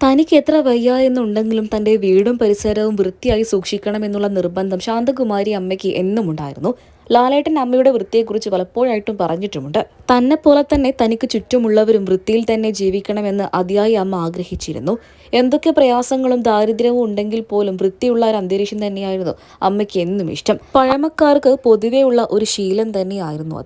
തനിക്ക് എത്ര വയ്യ എന്നുണ്ടെങ്കിലും തന്റെ വീടും പരിസരവും വൃത്തിയായി സൂക്ഷിക്കണമെന്നുള്ള നിർബന്ധം ശാന്തകുമാരി അമ്മയ്ക്ക് എന്നും ഉണ്ടായിരുന്നു. ലാലേട്ടൻ അമ്മയുടെ വൃത്തിയെക്കുറിച്ച് പലപ്പോഴായിട്ടും പറഞ്ഞിട്ടുമുണ്ട്. തന്നെപ്പോലെ തന്നെ തനിക്ക് ചുറ്റുമുള്ളവരും വൃത്തിയിൽ തന്നെ ജീവിക്കണമെന്ന് അതിയായി അമ്മ ആഗ്രഹിച്ചിരുന്നു. എന്തൊക്കെ പ്രയാസങ്ങളും ദാരിദ്ര്യവും ഉണ്ടെങ്കിൽ പോലും വൃത്തിയുള്ള ഒരു അന്തരീക്ഷം തന്നെയായിരുന്നു അമ്മയ്ക്ക് എന്നും ഇഷ്ടം. പഴമക്കാർക്ക് പൊതുവെയുള്ള ഒരു ശീലം തന്നെയായിരുന്നു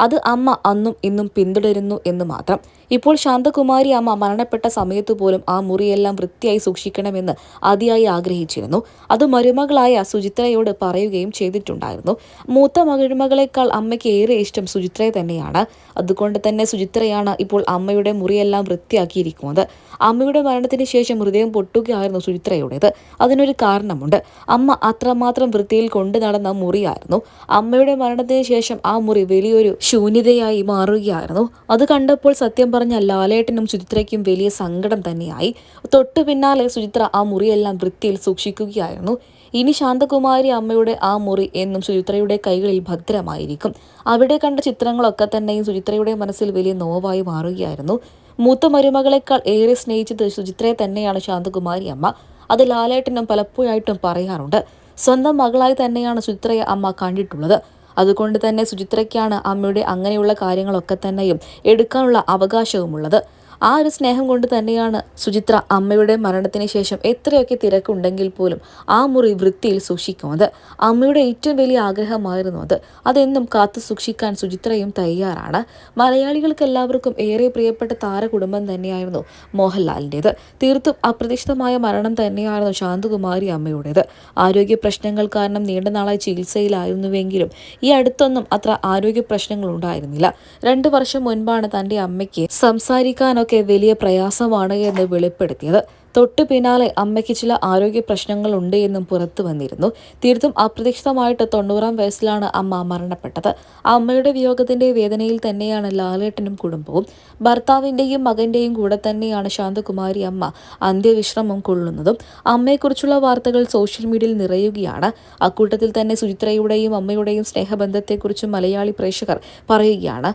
അത് അമ്മ അന്നും ഇന്നും പിന്തുടരുന്നു എന്ന് മാത്രം. ഇപ്പോൾ ശാന്തകുമാരി അമ്മ മരണപ്പെട്ട സമയത്ത് പോലും ആ മുറിയെല്ലാം വൃത്തിയായി സൂക്ഷിക്കണമെന്ന് അതിയായി ആഗ്രഹിച്ചിരുന്നു. അത് മരുമകളായ സുചിത്രയോട് പറയുകയും ചെയ്തിട്ടുണ്ടായിരുന്നു. മൂത്ത മരുമകളെക്കാൾ അമ്മയ്ക്ക് ഏറെ ഇഷ്ടം സുചിത്രയെ തന്നെയാണ്. അതുകൊണ്ട് തന്നെ സുചിത്രയാണ് ഇപ്പോൾ അമ്മയുടെ മുറിയെല്ലാം വൃത്തിയാക്കിയിരിക്കുന്നത്. അമ്മയുടെ മരണത്തിന് ശേഷം ഹൃദയം പൊട്ടുകയായിരുന്നു സുചിത്രയുടേത്. അതിനൊരു കാരണമുണ്ട്. അമ്മ അത്രമാത്രം വൃത്തിയിൽ കൊണ്ടു നടന്ന മുറിയായിരുന്നു. അമ്മയുടെ മരണത്തിന് ശേഷം ആ മുറി വലിയൊരു ശൂന്യതയായി മാറുകയായിരുന്നു. അത് കണ്ടപ്പോൾ സത്യം പറഞ്ഞ ലാലേട്ടനും സുചിത്രയ്ക്കും വലിയ സങ്കടം തന്നെയായി. തൊട്ടു പിന്നാലെ സുചിത്ര ആ മുറിയെല്ലാം വൃത്തിയിൽ സൂക്ഷിക്കുകയായിരുന്നു. ഇനി ശാന്തകുമാരി അമ്മയുടെ ആ മുറി എന്നും സുചിത്രയുടെ കൈകളിൽ ഭദ്രമായിരിക്കും. അവിടെ കണ്ട ചിത്രങ്ങളൊക്കെ തന്നെയും സുചിത്രയുടെ മനസ്സിൽ വലിയ നോവായി മാറുകയായിരുന്നു. മൂത്ത മരുമകളെക്കാൾ ഏറെ സ്നേഹിച്ചത് സുചിത്രയെ തന്നെയാണ് ശാന്തകുമാരി അമ്മ. അത് ലാലേട്ടനും പലപ്പോഴായിട്ടും പറയാറുണ്ട്. സ്വന്തം മകളായി തന്നെയാണ് സുചിത്രയെ അമ്മ കണ്ടിട്ടുള്ളത്. അതുകൊണ്ട് തന്നെ സുചിത്രയ്ക്കാണ് അമ്മയുടെ അങ്ങനെയുള്ള കാര്യങ്ങളൊക്കെ തന്നെയും എടുക്കാനുള്ള അവകാശവുമുള്ളത്. ആ ഒരു സ്നേഹം കൊണ്ട് തന്നെയാണ് സുചിത്ര അമ്മയുടെ മരണത്തിന് ശേഷം എത്രയൊക്കെ തിരക്കുണ്ടെങ്കിൽ പോലും ആ മുറി വൃത്തിയിൽ സൂക്ഷിക്കുന്നത്. അമ്മയുടെ ഏറ്റവും വലിയ ആഗ്രഹമായിരുന്നു അതെന്നും കാത്തു സൂക്ഷിക്കാൻ സുചിത്രയും തയ്യാറാണ്. മലയാളികൾക്ക് എല്ലാവർക്കും ഏറെ പ്രിയപ്പെട്ട താരകുടുംബം തന്നെയായിരുന്നു മോഹൻലാലിൻ്റേത്. തീർത്തും അപ്രതീക്ഷിതമായ മരണം തന്നെയായിരുന്നു ശാന്തകുമാരി അമ്മയുടേത്. ആരോഗ്യ പ്രശ്നങ്ങൾ കാരണം നീണ്ട നാളായി ചികിത്സയിലായിരുന്നുവെങ്കിലും ഈ അടുത്തൊന്നും അത്ര ആരോഗ്യ പ്രശ്നങ്ങൾ ഉണ്ടായിരുന്നില്ല. 2 വർഷം മുൻപാണ് തൻ്റെ അമ്മയ്ക്ക് സംസാരിക്കാനൊക്കെ വലിയ പ്രയാസമാണ് എന്ന് വെളിപ്പെടുത്തിയത്. തൊട്ടു പിന്നാലെ അമ്മയ്ക്ക് ചില ആരോഗ്യ പ്രശ്നങ്ങൾ ഉണ്ട് എന്നും പുറത്തു വന്നിരുന്നു. തീർത്തും അപ്രതീക്ഷിതമായിട്ട് 90-ാം വയസ്സിലാണ് അമ്മ മരണപ്പെട്ടത്. അമ്മയുടെ വിയോഗത്തിന്റെ വേദനയിൽ തന്നെയാണ് ലാലേട്ടനും കുടുംബവും. ഭർത്താവിന്റെയും മകന്റെയും കൂടെ തന്നെയാണ് ശാന്തകുമാരി അമ്മ അന്ത്യവിശ്രമം കൊള്ളുന്നതും. അമ്മയെക്കുറിച്ചുള്ള വാർത്തകൾ സോഷ്യൽ മീഡിയയിൽ നിറയുകയാണ്. അക്കൂട്ടത്തിൽ തന്നെ സുചിത്രയുടെയും അമ്മയുടെയും സ്നേഹബന്ധത്തെക്കുറിച്ച് മലയാളി പ്രേക്ഷകർ പറയുകയാണ്.